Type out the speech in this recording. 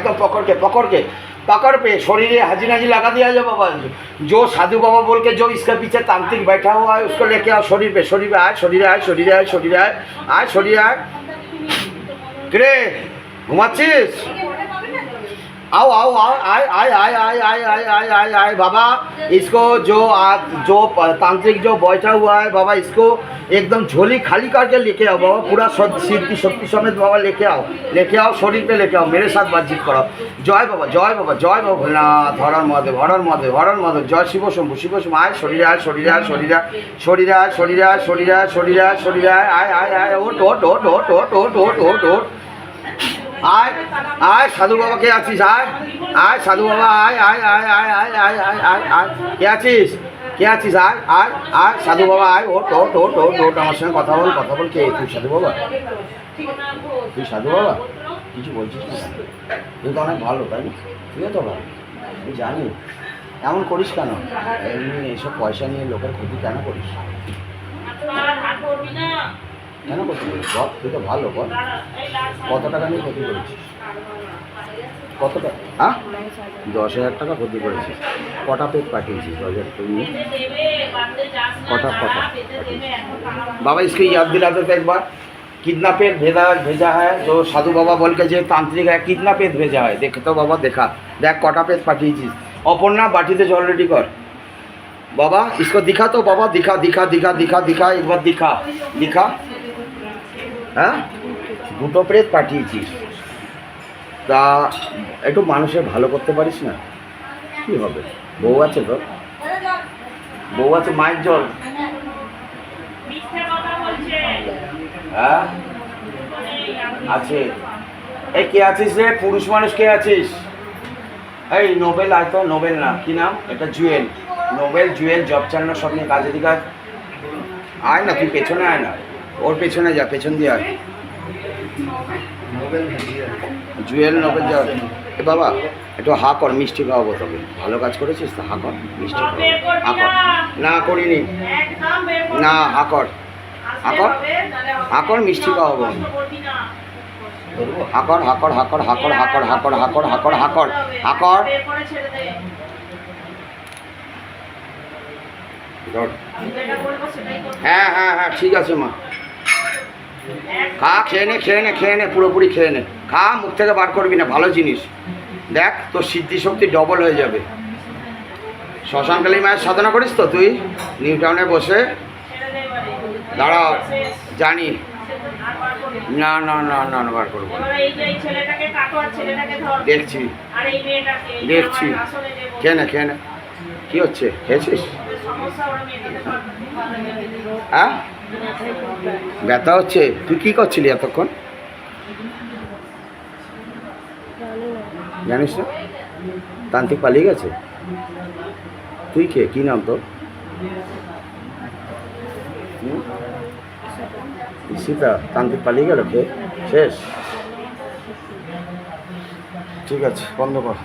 एकदम पकड़ के शरीर हाजी नाजी लगा दिया जाए बाबा। जो साधु बाबा बोल के जो इसके पीछे तांत्रिक बैठा हुआ है उसको लेके आओ शरीर पे आए शरीर आए किरे घुमाচ্ছিস आओ आए बाबा। इसको जो तांत्रिक जो बैठा हुआ है बाबा इसको एकदम झोली खाली करके लेके आओ बाबा। पूरा सिद्धि शक्ति समेत बाबा लेके आओ शरीर पे लेके आओ। मेरे साथ बातचीत करो। जय बाबा भोलेनाथ हर महादेव जय शिव शंभु आए शरीर आए ओट आय साधु बाबा के आছিস आय साधु बाबा आय के आছিস आय साधु बाबा आय ओट আমার সঙ্গে কথা বল কে তুই সাধু বাবা কিছু বলছিস না তুই তো অনেক ভালো তাই তুইও তো ভালো আমি জানি এমন করিস কেন এমনি এইসব পয়সা নিয়ে লোকের ক্ষতি কেন করিস কেন করতে পারিস বল তুই তো ভালো বল কত টাকা নিয়ে ক্ষতি করেছিস কত টাকা 10,000 টাকা ক্ষতি করেছিস কটা পেট পাঠিয়েছিস 10,000 তুই कटा बाबा इसको याद दिलाते थे एक बार कितना पेट भेजा है जो साधु बाबा बोल के जो तांत्रिक है कितना पेट भेजा है देख तो बाबा देखा देख कटा पेट पाठिয়েছিস অপর্ণা বাটিতে জল রেডি কর बाबा इसको दिखा तो बाबा दिखा एक बार दिखा हाँ দুটো প্রেত পাঠিয়েছিস তা একটু মানুষের ভালো করতে পারিস না কি হবে বউ আছে তো বউ আছে মায়ের জল হ্যাঁ আছে এই কে আছিস রে পুরুষ মানুষ কে আছিস এই নোবেল আয় তো নোবেল না কি নাম এটা জুয়েল নোবেল জুয়েল জব চালানোর সব নিয়ে কাজে দিকে আয় না তুই পেছনে আয় না ওর পেছনে যা পেছন দিয়ে আয় জুয়েল নোবেল যা এ বাবা একটু হা কর মিষ্টি খাওয়াবো তোকে ভালো কাজ করেছিস তো হা কর মিষ্টি হা কর না করিনি না হা কর মিষ্টি খাওয়াবো হাকর হ্যাঁ ঠিক আছে মা খা খেয়ে নে পুরোপুরি খেয়ে নে খা মুখ থেকে বার করবি না ভালো জিনিস দেখ তোর সিদ্ধি শক্তি ডবল হয়ে যাবে শ্মশানকালী মায়ের সাধনা করিস তো তুই নিউ টাউনে বসে দাঁড়াও জানি না বার করবো দেখছি খেয়ে নে কি হচ্ছে খেয়েছিস হ্যাঁ ব্যথা হচ্ছে তুই কি করছিলি এতক্ষণ জানিস না তান্ত্রিক পালিয়ে গেছে তুই কে কি নাম তোর সীতা তান্ত্রিক পালিয়ে গেল কে শেষ ঠিক আছে বন্ধ কর